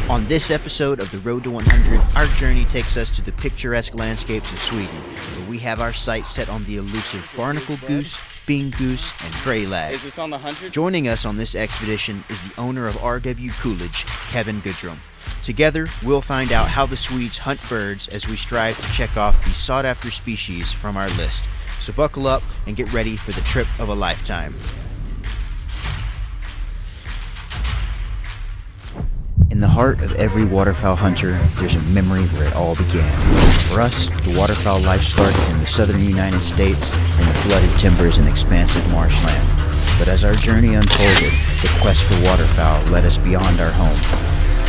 On this episode of The Road to 100, our journey takes us to the picturesque landscapes of Sweden, where we have our sights set on the elusive barnacle goose, bean goose, and graylag. Is this on the 100? Joining us on this expedition is the owner of RW Coolidge, Kevin Goodrum. Together, we'll find out how the Swedes hunt birds as we strive to check off these sought-after species from our list. So buckle up and get ready for the trip of a lifetime. In the heart of every waterfowl hunter, there's a memory where it all began. For us, the waterfowl life started in the southern United States in the flooded timbers and expansive marshland. But as our journey unfolded, the quest for waterfowl led us beyond our home.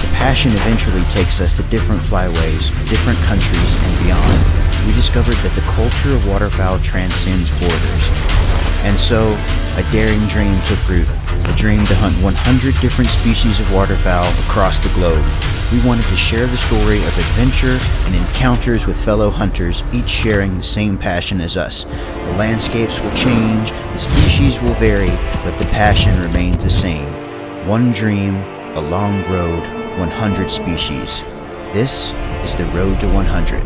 The passion eventually takes us to different flyways, different countries, and beyond. We discovered that the culture of waterfowl transcends borders. And so, a daring dream took root, a dream to hunt 100 different species of waterfowl across the globe. We wanted to share the story of adventure and encounters with fellow hunters, each sharing the same passion as us. The landscapes will change, the species will vary, but the passion remains the same. One dream, a long road, 100 species. This is the Road to 100.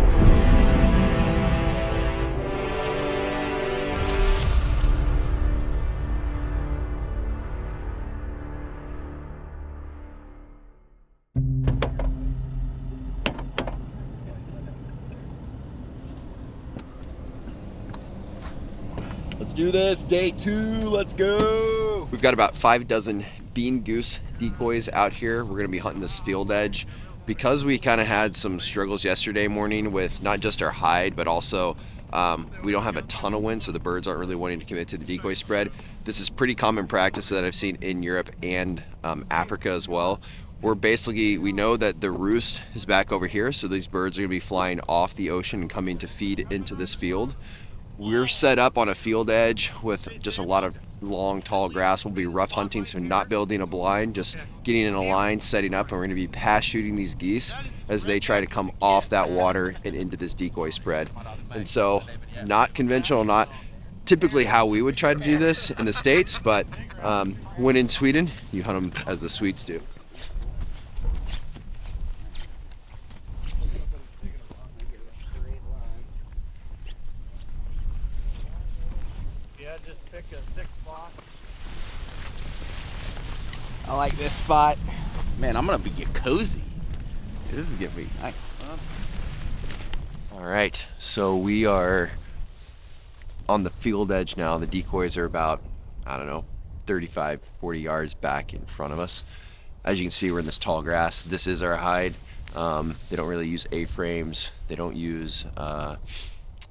Let's do this, day 2, let's go! We've got about 5 dozen bean goose decoys out here. We're gonna be hunting this field edge. Because we kind of had some struggles yesterday morning with not just our hide, but also we don't have a ton of wind, so the birds aren't really wanting to commit to the decoy spread. This is pretty common practice that I've seen in Europe and Africa as well. We know that the roost is back over here, so these birds are gonna be flying off the ocean and coming to feed into this field. We're set up on a field edge with just a lot of long, tall grass. We'll be rough hunting, so not building a blind, just getting in a line, setting up, and we're gonna be pass shooting these geese as they try to come off that water and into this decoy spread. And so, not conventional, not typically how we would try to do this in the States, but when in Sweden, you hunt them as the Swedes do. Just pick a thick spot. I like this spot. Man, I'm gonna get cozy. This is gonna be nice. All right, so we are on the field edge now. The decoys are about, I don't know, 35, 40 yards back in front of us. As you can see, we're in this tall grass. This is our hide. They don't really use A-frames. They don't use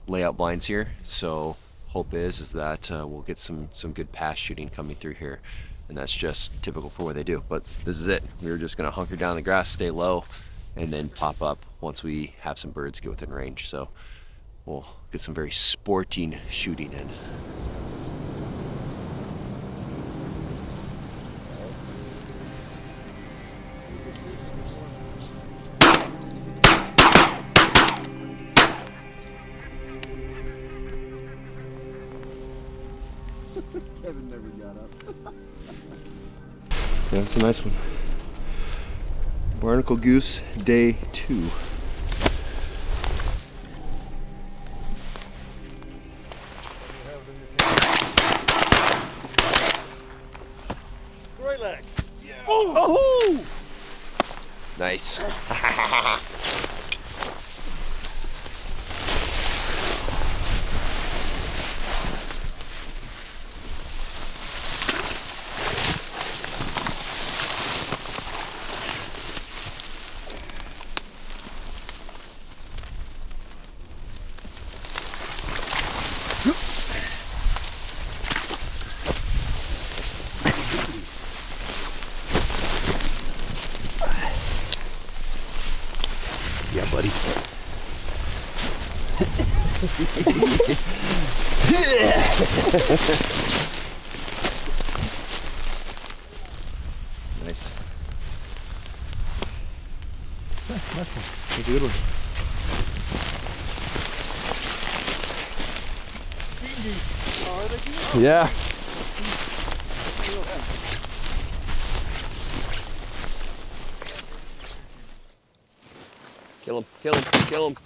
layout blinds here. So hope is that we'll get some good pass shooting coming through here, and that's just typical for what they do. But this is it. We're just gonna hunker down the grass, stay low, and then pop up once we have some birds get within range. So we'll get some very sporting shooting in. Kevin never got up. Yeah, it's a nice one. Barnacle goose, day 2. Graylag. Yeah. Oh! Nice. Yeah, buddy. Nice. That's a good one. Yeah. Kill him, kill him, kill him.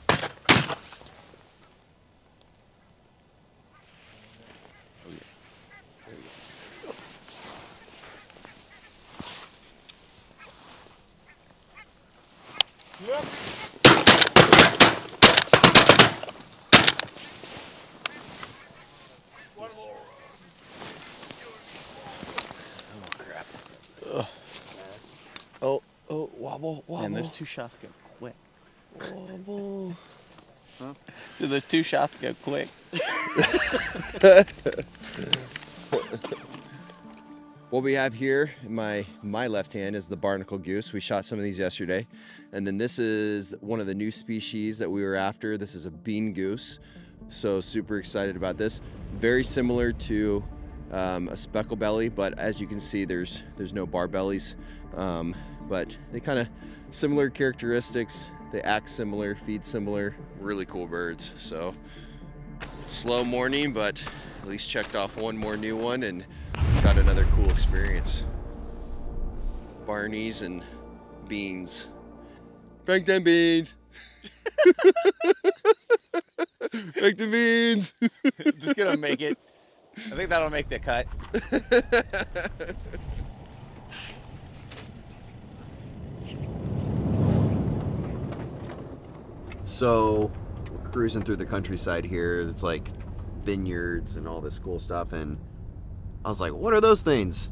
Oh, wobble, wobble. And those 2 shots go quick. Wobble. Huh? So those 2 shots go quick. What we have here in my left hand is the barnacle goose. We shot some of these yesterday. And then this is one of the new species that we were after. This is a bean goose. So super excited about this. Very similar to a speckle belly, but as you can see, there's no bar bellies. But they kind of similar characteristics. They act similar, feed similar. Really cool birds. So slow morning, but at least checked off one more new one and got another cool experience. Barneys and beans. Bank them beans. Bank the beans. Just gonna make it. I think that'll make the cut. So we're cruising through the countryside here. It's like vineyards and all this cool stuff, and I was like, what are those things?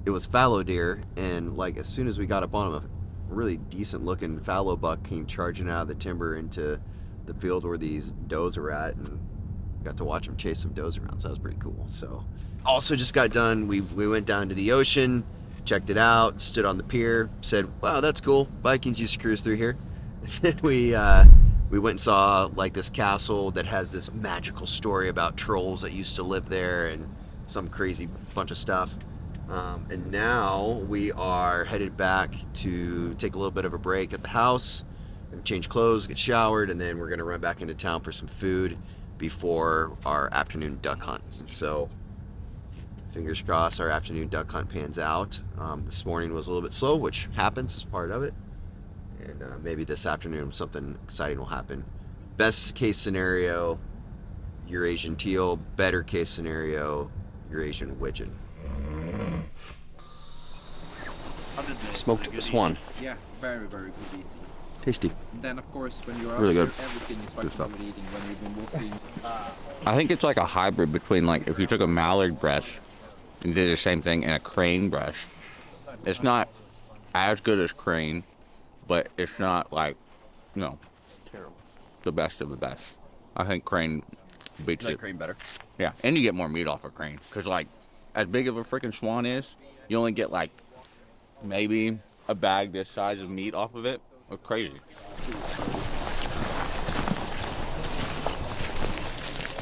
It was fallow deer, and like as soon as we got up on them, a really decent looking fallow buck came charging out of the timber into the field where these does are at, and got to watch them chase some does around, so that was pretty cool. So also just got done, we went down to the ocean, checked it out, stood on the pier, said, wow, that's cool, Vikings used to cruise through here. we went and saw like this castle that has this magical story about trolls that used to live there and some crazy bunch of stuff. And now we are headed back to take a little bit of a break at the house and change clothes, get showered, and then we're gonna run back into town for some food before our afternoon duck hunt. So fingers crossed our afternoon duck hunt pans out. This morning was a little bit slow, which happens as part of it. And maybe this afternoon something exciting will happen. Best case scenario, Eurasian teal. Better case scenario, Eurasian widgeon. Smoked swan. Yeah, very, very good eating. Tasty. And then, of course, when you're Really out good. there, everything is what stuff. you're eating when you've been wolfing. I think it's like a hybrid between, like, if you took a mallard breast and did the same thing in a crane breast. It's not as good as crane, but it's not like, you know, Terrible. the best of the best. I think crane beats Like it. crane better. Yeah, and you get more meat off of crane. Because, like, as big of a freaking swan is, you only get, like, maybe a bag this size of meat off of it. It's crazy.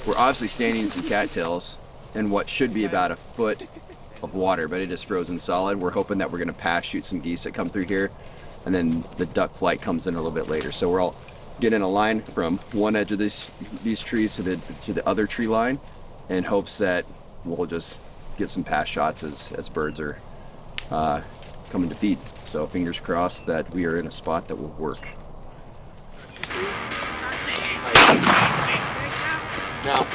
We're obviously standing in some cattails in what should be about a foot of water, but it is frozen solid. We're hoping that we're gonna pass shoot some geese that come through here, and then the duck flight comes in a little bit later. So we're all getting in a line from one edge of these trees to the other tree line, in hopes that we'll just get some pass shots as birds are coming to feed. So fingers crossed that we are in a spot that will work. Now,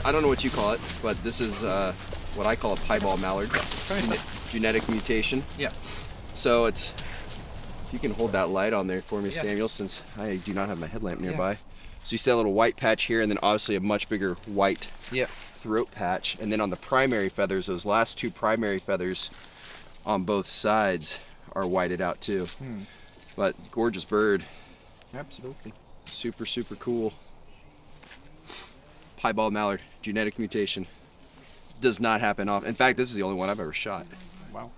I don't know what you call it, but this is what I call a piebald mallard. Genetic mutation. Yeah. So it's, if you can hold that light on there for me, Samuel, since I do not have my headlamp nearby. So you see a little white patch here, and then obviously a much bigger white throat patch, and then on the primary feathers, those last 2 primary feathers on both sides are whited out too. But gorgeous bird. Absolutely. Super, super cool. Piebald mallard, genetic mutation. Does not happen often. In fact, this is the only one I've ever shot. Wow.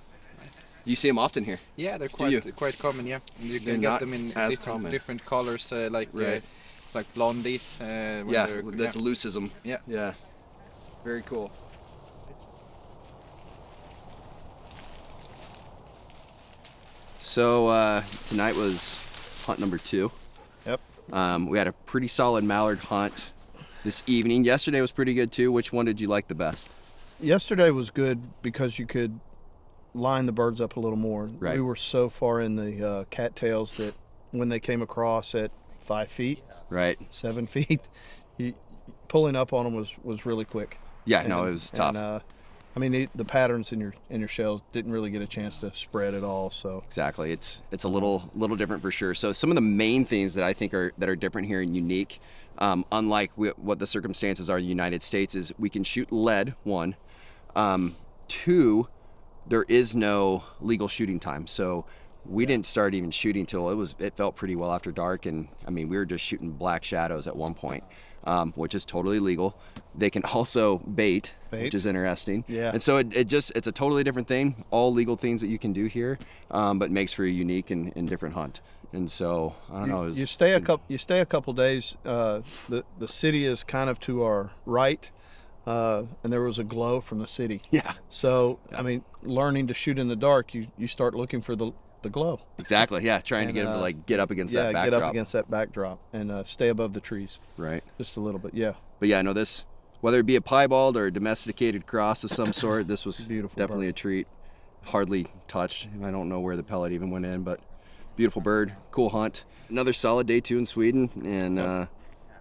You see them often here? Yeah, they're you? quite common. Yeah, and you They're can not get them in as common. different colors, like Right. like blondies. When Yeah, they're- that's leucism. Yeah. Yeah. Very cool. So tonight was hunt number 2. Yep. We had a pretty solid mallard hunt this evening. Yesterday was pretty good too. Which one did you like the best? Yesterday was good because you could line the birds up a little more. Right. We were so far in the cattails that when they came across at 5 feet, Right. 7 feet, pulling up on them was really quick. Yeah. No, it was tough. And, I mean, the patterns in your shells didn't really get a chance to spread at all. So Exactly. It's a little different for sure. So some of the main things that I think are different here and unique, unlike what the circumstances are in the United States, is we can shoot lead. 1, 2, there is no legal shooting time. So we didn't start even shooting till it felt pretty well after dark, and I mean we were just shooting black shadows at one point, which is totally legal. They can also bait, which is interesting. Yeah. And so it's a totally different thing. All legal things that you can do here, but makes for a unique and different hunt. And so I don't know. you stay a couple days. The city is kind of to our right. And there was a glow from the city. Yeah. So I mean, learning to shoot in the dark, you start looking for the glow. Exactly. Yeah. Trying to And, get them to like get up against that backdrop. get up against that backdrop and stay above the trees. Right. Just a little bit. Yeah. But yeah, no, this, whether it be a piebald or a domesticated cross of some sort, this was Beautiful definitely bird. a treat. Hardly touched. I don't know where the pellet even went in, but beautiful bird, cool hunt. Another solid day 2 in Sweden, and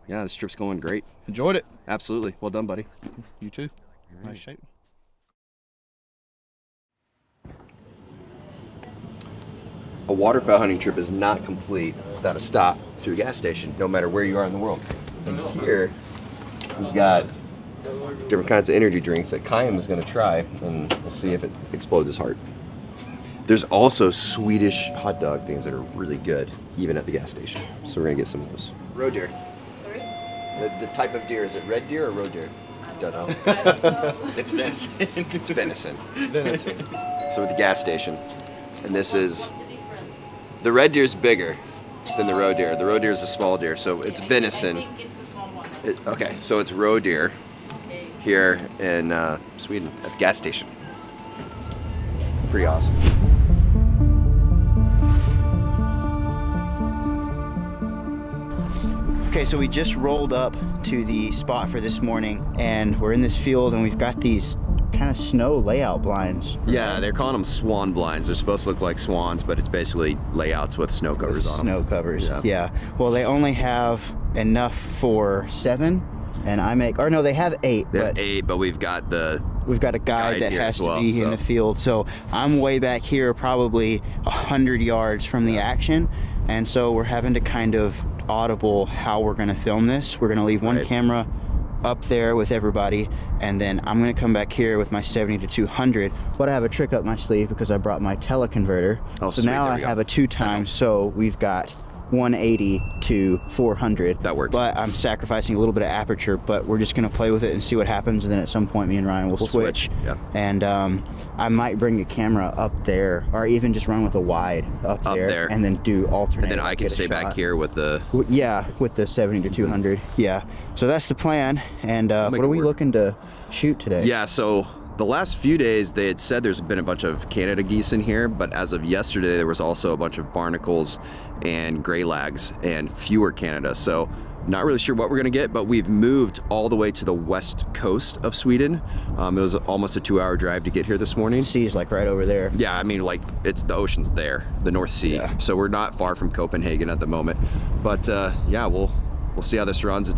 yeah, this trip's going great. Enjoyed it. Absolutely. Well done, buddy. You too. Nice shape. A waterfowl hunting trip is not complete without a stop to a gas station, no matter where you are in the world. And here, we've got different kinds of energy drinks that Kayam is going to try, and we'll see if it explodes his heart. There's also Swedish hot dog things that are really good, even at the gas station. So we're going to get some of those. Roe deer. Sorry? The type of deer, is it red deer or roe deer? Don't know. It's venison. It's venison. Venison. So at the gas station, and this is, the red deer is bigger than the roe deer. The roe deer is a small deer, so it's venison. I think it's the small one. Okay, so it's roe deer here in Sweden at the gas station. Pretty awesome. Okay, so we just rolled up to the spot for this morning, and we're in this field, and we've got these kind of snow layout blinds. Yeah, they're calling them swan blinds. They're supposed to look like swans, but it's basically layouts with snow covers on them. Snow covers, Yeah. yeah. Well, they only have enough for 7, and I make, or no, they have 8, They have but 8, but we've got the, we've got a guide that here has as well, to be in so. the field. So I'm way back here, probably 100 yards from the action, and so we're having to kind of audible how we're gonna film this. We're gonna leave one Right. camera up there with everybody, and then I'm gonna come back here with my 70 to 200, but I have a trick up my sleeve because I brought my teleconverter. Oh, so sweet, now there I we go. have a 2 times, so we've got 180 to 400. That works. But I'm sacrificing a little bit of aperture, but we're just gonna play with it and see what happens, and then at some point me and Ryan will We'll switch, yeah. And I might bring a camera up there, or even just run with a wide up there, and then do alternate. and then I can get a stay back shot. here with the, Yeah, with the 70 to 200. Yeah. So that's the plan. And what make are it we work. looking to shoot today? yeah, so the last few days they had said there's been a bunch of Canada geese in here, but as of yesterday there was also a bunch of barnacles and graylags and fewer Canada. So not really sure what we're gonna get, but we've moved all the way to the west coast of Sweden. It was almost a 2-hour drive to get here this morning. Sea's like right over there. Yeah, I mean, like, it's the ocean's there, the North Sea. Yeah. So we're not far from Copenhagen at the moment. But yeah, we'll see how this runs.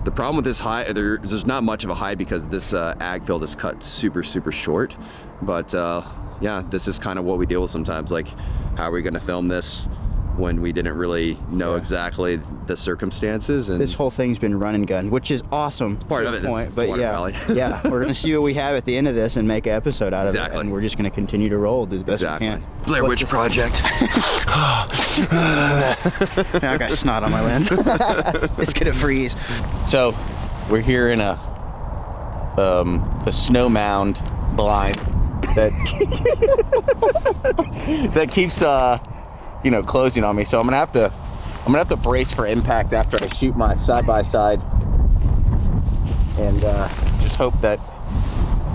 The problem with this hide, there's not much of a hide because this ag field is cut super, super short. But yeah, this is kind of what we deal with sometimes. Like, how are we gonna film this? when we didn't really know exactly the circumstances. And This whole thing's been run and gun, which is awesome. part of it. This But water yeah, valley. yeah, we're gonna see what we have at the end of this and make an episode out of it. And we're just gonna continue to roll, do the best we can. Blair Witch Project. Now I got snot on my lens. It's gonna freeze. So we're here in a snow mound blind that that keeps you know, closing on me. So I'm gonna have to brace for impact after I shoot my side by side, and just hope that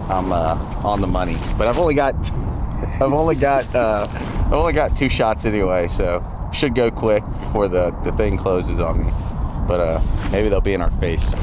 I'm on the money. But I've only got 2 shots anyway, so should go quick before the thing closes on me. But maybe they'll be in our face.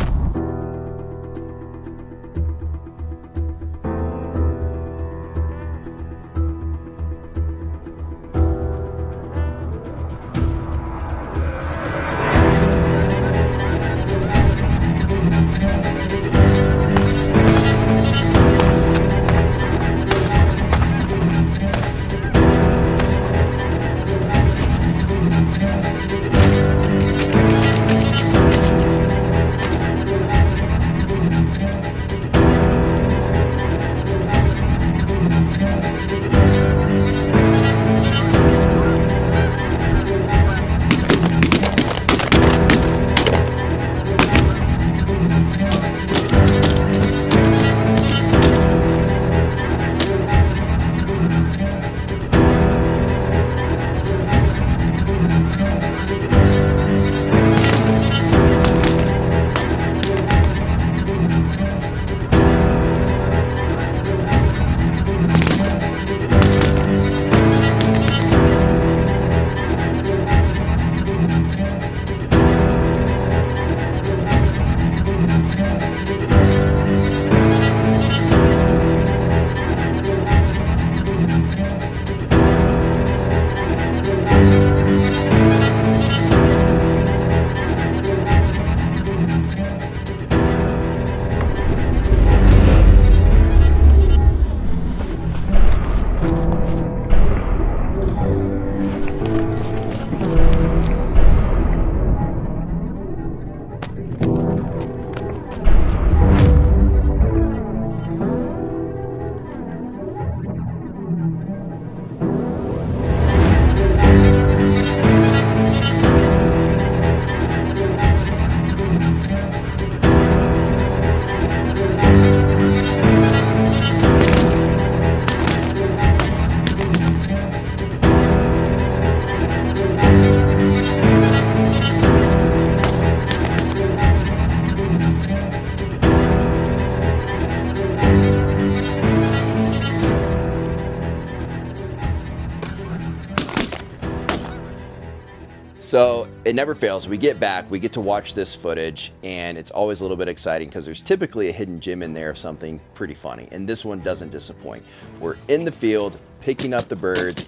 So it never fails. We get back, we get to watch this footage, and it's always a little bit exciting because there's typically a hidden gem in there of something pretty funny, and this one doesn't disappoint. We're in the field, picking up the birds,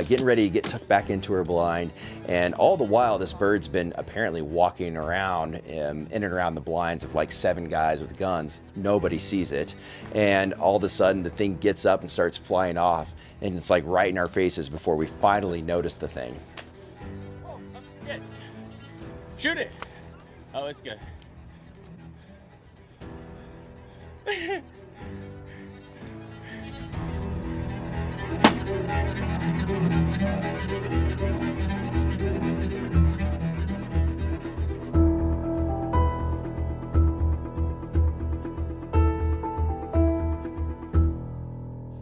getting ready to get tucked back into her blind, and all the while this bird's been apparently walking around in and around the blinds of like 7 guys with guns. Nobody sees it, and all of a sudden the thing gets up and starts flying off, and it's like right in our faces before we finally notice the thing. Shoot it! Oh, it's good.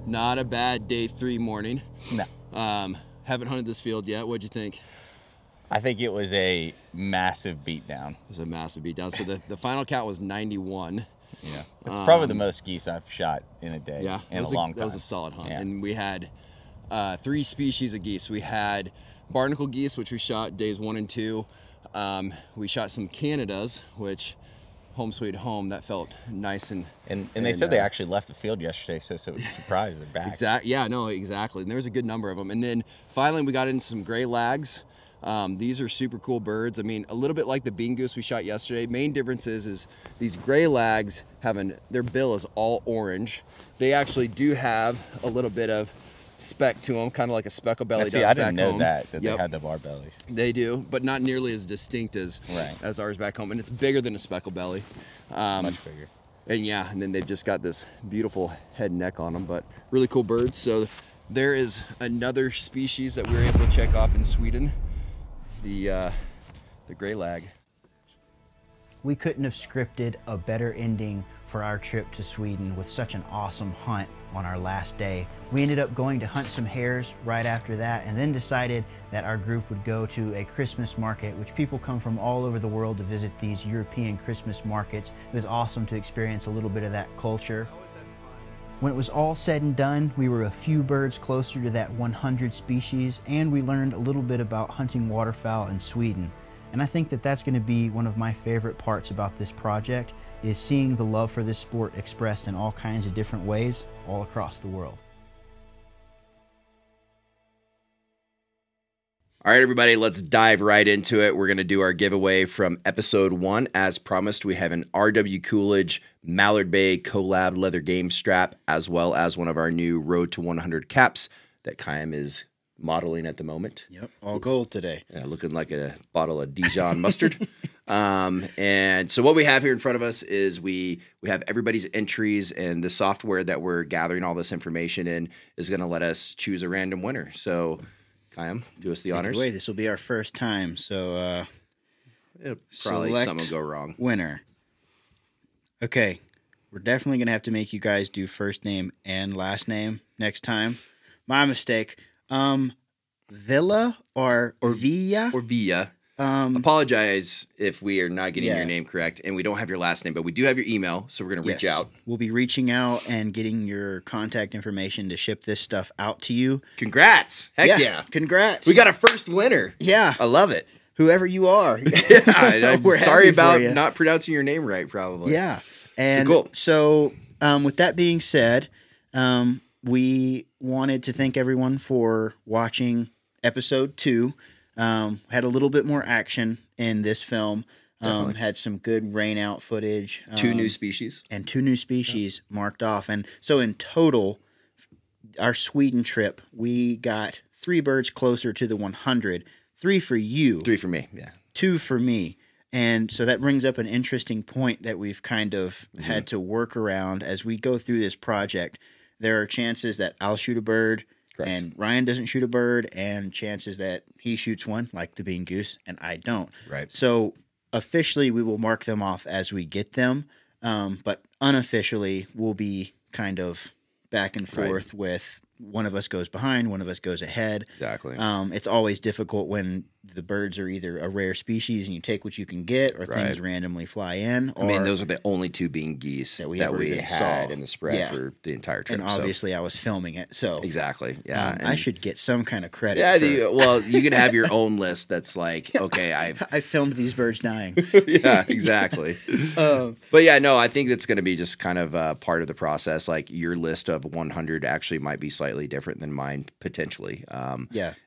Not a bad day 3 morning. No. Haven't hunted this field yet. What'd you think? I think it was a massive beatdown. It was a massive beatdown. So the final count was 91. Yeah, it's probably the most geese I've shot in a day. Yeah, in a long time. That was a solid hunt. Yeah. And we had 3 species of geese. We had barnacle geese, which we shot days 1 and 2. We shot some Canadas, which home sweet home. That felt nice and they said they actually left the field yesterday, so surprised they're back. Exactly. Yeah, no, exactly. And there was a good number of them. And then finally we got into some Graylags. These are super cool birds. I mean, a little bit like the bean goose we shot yesterday. Main difference is these Graylags their bill is all orange. They actually do have a little bit of speck to them, kind of like a speckled belly. See, does I didn't back know home. that they Yep. had the bar bellies. They do, but not nearly as distinct as ours back home, and it's bigger than a speckled belly. Much bigger. And yeah, and then they've just got this beautiful head and neck on them, but really cool birds. So there is another species that we were able to check off in Sweden, the Graylag. We couldn't have scripted a better ending for our trip to Sweden with such an awesome hunt on our last day. We ended up going to hunt some hares right after that, and then decided that our group would go to a Christmas market, which people come from all over the world to visit these European Christmas markets. It was awesome to experience a little bit of that culture. When it was all said and done, we were a few birds closer to that 100 species, and we learned a little bit about hunting waterfowl in Sweden. And I think that that's going to be one of my favorite parts about this project, is seeing the love for this sport expressed in all kinds of different ways all across the world. All right, everybody, let's dive right into it. We're going to do our giveaway from episode 1. As promised, we have an RW Coolidge Mallard Bay collab leather game strap, as well as one of our new Road to 100 caps that Chaim is modeling at the moment. Yep, all gold today. Yeah, looking like a bottle of Dijon mustard. And so what we have here in front of us is we have everybody's entries, and the software that we're gathering all this information in is going to let us choose a random winner. So, Chaim, do us the honors. Wait, this will be our first time, so It'll probably select some will go wrong. winner. Okay, we're definitely going to have to make you guys do first name and last name next time. My mistake. Villa or Villa? Or Villa. Apologize if we are not getting your name correct, and we don't have your last name, but we do have your email, so we're going to reach out. We'll be reaching out and getting your contact information to ship this stuff out to you. Congrats. Heck yeah. Congrats. We got a first winner. Yeah. I love it. Whoever you are. I'm We're sorry happy for about you. not pronouncing your name right, probably. Yeah. And cool. So with that being said, we wanted to thank everyone for watching episode 2. Had a little bit more action in this film. Had some good rain out footage. 2 new species. And 2 new species marked off. And so in total, our Sweden trip, we got 3 birds closer to the 100. 3 for you. 3 for me, yeah. 2 for me. And so that brings up an interesting point that we've kind of had to work around as we go through this project. There are chances that I'll shoot a bird, Correct. and Ryan doesn't shoot a bird, and chances that he shoots one, like the bean goose, and I don't. Right. So officially, we will mark them off as we get them, but unofficially, we'll be kind of back and forth with one of us goes behind, one of us goes ahead. Exactly. It's always difficult when the birds are either a rare species and you take what you can get, or things randomly fly in. Or, I mean, those are the only 2 being geese that we had in the spread for the entire trip. And obviously, I was filming it, so exactly, yeah. I should get some kind of credit. Yeah, well, you can have your own list that's like, okay, I filmed these birds dying. Yeah, exactly. But yeah, no, I think that's going to be just kind of part of the process. Like your list of 100 actually might be slightly different than mine potentially.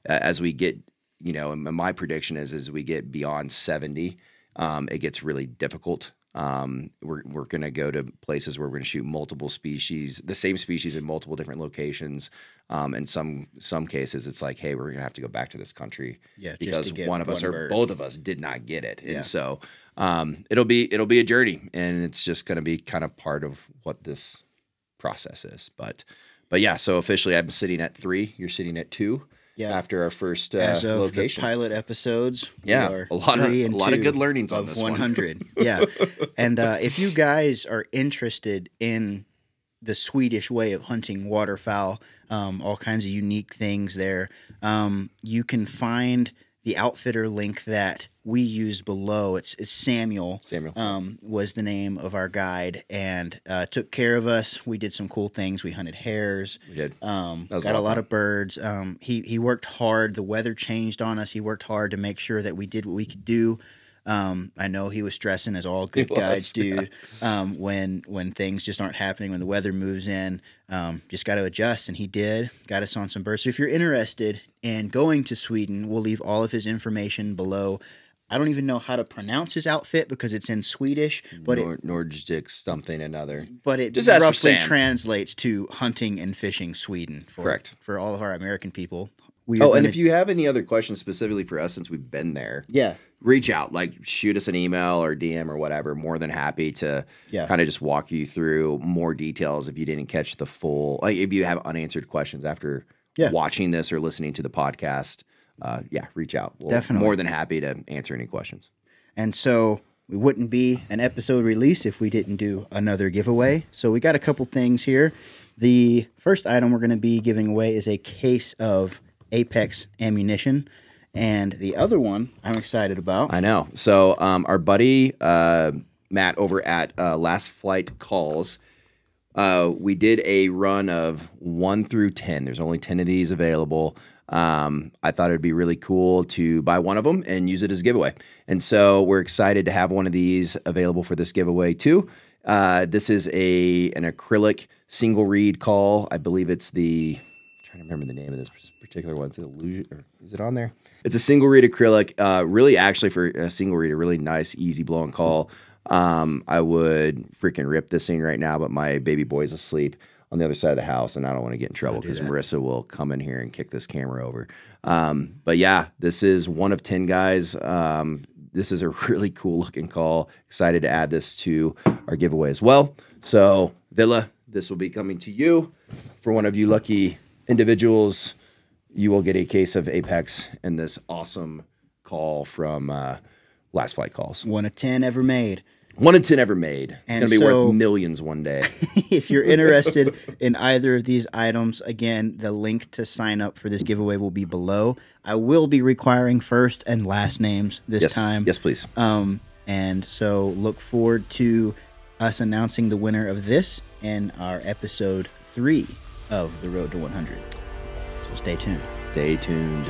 As we get, and my prediction is as we get beyond 70, it gets really difficult. We're going to go to places where we're going to shoot multiple species, the same species in multiple different locations. In some cases, it's like, hey, we're going to have to go back to this country because one of us or both of us did not get it. And so it'll be a journey, and it's just going to be kind of part of what this process is. But yeah, so officially I'm sitting at 3. You're sitting at 2. Yeah. After our first as of location. The pilot episodes, a lot of good learnings on this 100. Yeah, and if you guys are interested in the Swedish way of hunting waterfowl, all kinds of unique things there, you can find the outfitter link that we used below. It's Samuel. Was the name of our guide, and took care of us. We did some cool things. We hunted hares. We did. Got a lot of birds. He worked hard. The weather changed on us. He worked hard to make sure that we did what we could do. I know he was stressing, as all good guides do, when things just aren't happening, when the weather moves in. Just got to adjust, and he did. Got us on some birds. So if you're interested in going to Sweden, we'll leave all of his information below. I don't even know how to pronounce his outfit because it's in Swedish, but Nordic something another. but it Just ask for roughly Sam. translates to hunting and fishing Sweden. Correct. For all of our American people. And if you have any other questions specifically for us, since we've been there, reach out, like shoot us an email or DM or whatever. More than happy to kind of just walk you through more details if you didn't catch the full, like if you have unanswered questions after watching this or listening to the podcast. Reach out. We'll Definitely. More than happy to answer any questions. And so we wouldn't be an episode release if we didn't do another giveaway. So we got a couple things here. The first item we're going to be giving away is a case of Apex ammunition. And the other one I'm excited about. I know. So our buddy Matt over at Last Flight Calls, we did a run of 1 through 10. There's only 10 of these available. I thought it'd be really cool to buy one of them and use it as a giveaway. And so we're excited to have one of these available for this giveaway too. This is an acrylic single reed call. I believe it's I'm trying to remember the name of this particular one. Is it Illusion, or is it on there? It's a single reed acrylic. Really, actually, for a single reed, a really nice, easy blowing call. I would freaking rip this thing right now, but my baby boy's asleep on the other side of the house, and I don't want to get in trouble because Marissa will come in here and kick this camera over. But yeah, this is one of 10 guys. This is a really cool looking call. Excited to add this to our giveaway as well. So Villa, this will be coming to you. For one of you lucky individuals, you will get a case of Apex and this awesome call from Last Flight Calls. 1 of 10 ever made. 1 in 10 ever made. It's And going to be so- worth millions one day. If you're interested in either of these items, again, the link to sign up for this giveaway will be below. I will be requiring first and last names this time. Yes, please. And so look forward to us announcing the winner of this in our episode 3 of The Road to 100. So stay tuned. Stay tuned.